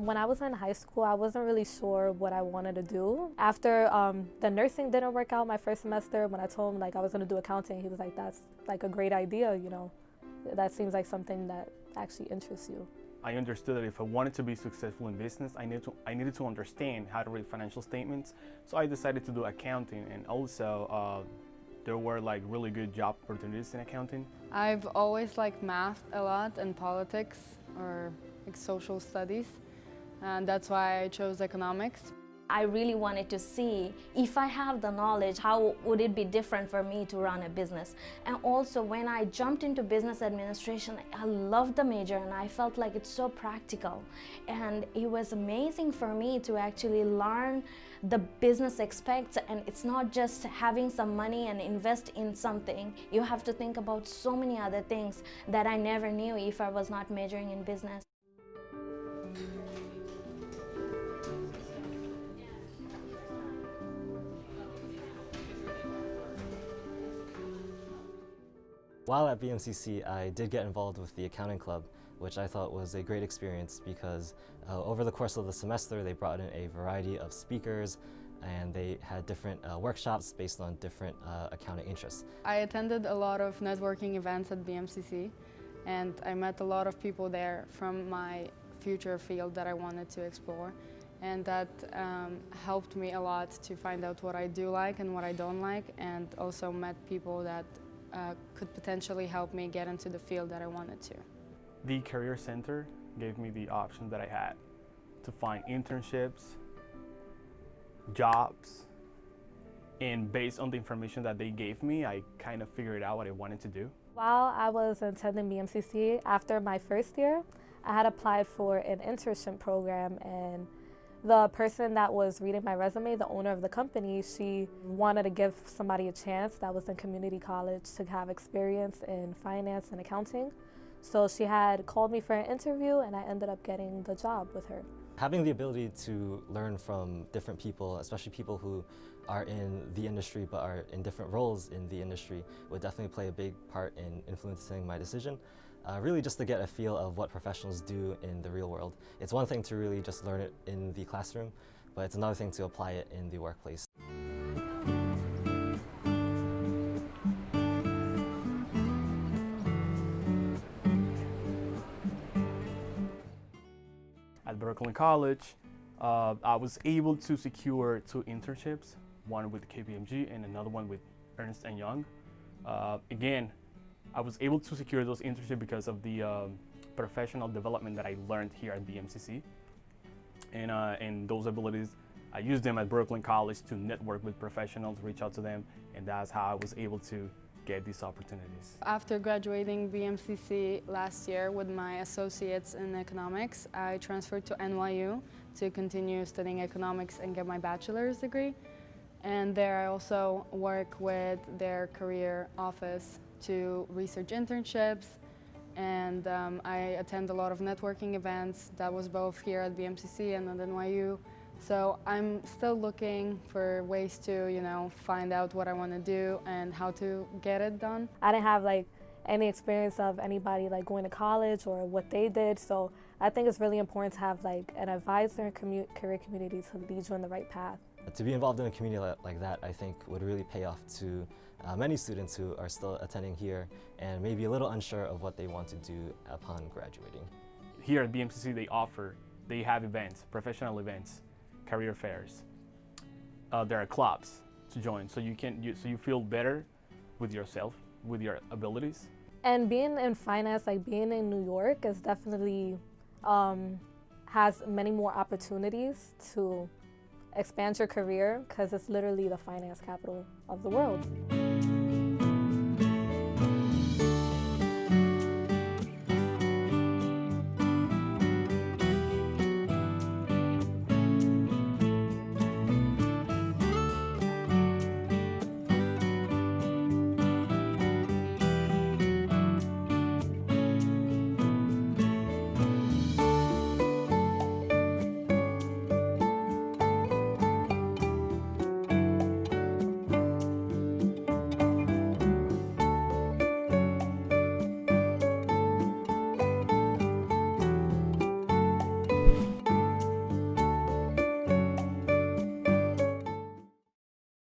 When I was in high school, I wasn't really sure what I wanted to do. After the nursing didn't work out my first semester, when I told him like I was going to do accounting, he was like, that's like a great idea, you know. That seems like something that actually interests you. I understood that if I wanted to be successful in business, I needed to understand how to read financial statements. So I decided to do accounting, and also there were like really good job opportunities in accounting. I've always liked math a lot and politics or like social studies, and that's why I chose economics. I really wanted to see if I have the knowledge, how would it be different for me to run a business. And also when I jumped into business administration, I loved the major and I felt like it's so practical. And it was amazing for me to actually learn the business aspects, and it's not just having some money and invest in something. You have to think about so many other things that I never knew if I was not majoring in business. While at BMCC, I did get involved with the accounting club, which I thought was a great experience because over the course of the semester, they brought in a variety of speakers and they had different workshops based on different accounting interests. I attended a lot of networking events at BMCC, and I met a lot of people there from my future field that I wanted to explore, and that helped me a lot to find out what I do like and what I don't like, and also met people that could potentially help me get into the field that I wanted to. The Career Center gave me the option that I had to find internships, jobs, and based on the information that they gave me, I kind of figured out what I wanted to do. While I was attending BMCC, after my first year, I had applied for an internship program, and the person that was reading my resume, the owner of the company, she wanted to give somebody a chance that was in community college to have experience in finance and accounting. So she had called me for an interview and I ended up getting the job with her. Having the ability to learn from different people, especially people who are in the industry but are in different roles in the industry, would definitely play a big part in influencing my decision. Really just to get a feel of what professionals do in the real world. It's one thing to really just learn it in the classroom, but it's another thing to apply it in the workplace. At Berkeley College, I was able to secure 2 internships, one with KPMG and another one with Ernst & Young. Again, I was able to secure those internships because of the professional development that I learned here at BMCC. And those abilities, I used them at Berkeley College to network with professionals, reach out to them, and that's how I was able to get these opportunities. After graduating BMCC last year with my associates in economics, I transferred to NYU to continue studying economics and get my bachelor's degree. And there I also work with their career office to research internships, and I attend a lot of networking events. That was both here at BMCC and at NYU. So I'm still looking for ways to, you know, find out what I want to do and how to get it done. I didn't have like any experience of anybody like going to college or what they did, so I think it's really important to have like an advisor and career community to lead you in the right path. To be involved in a community like that, I think would really pay off to many students who are still attending here and maybe a little unsure of what they want to do upon graduating. Here at BMCC, they have events, professional events, career fairs. There are clubs to join, so you feel better with yourself, with your abilities. And being in finance, like being in New York, is definitely has many more opportunities to expand your career because it's literally the finance capital of the world.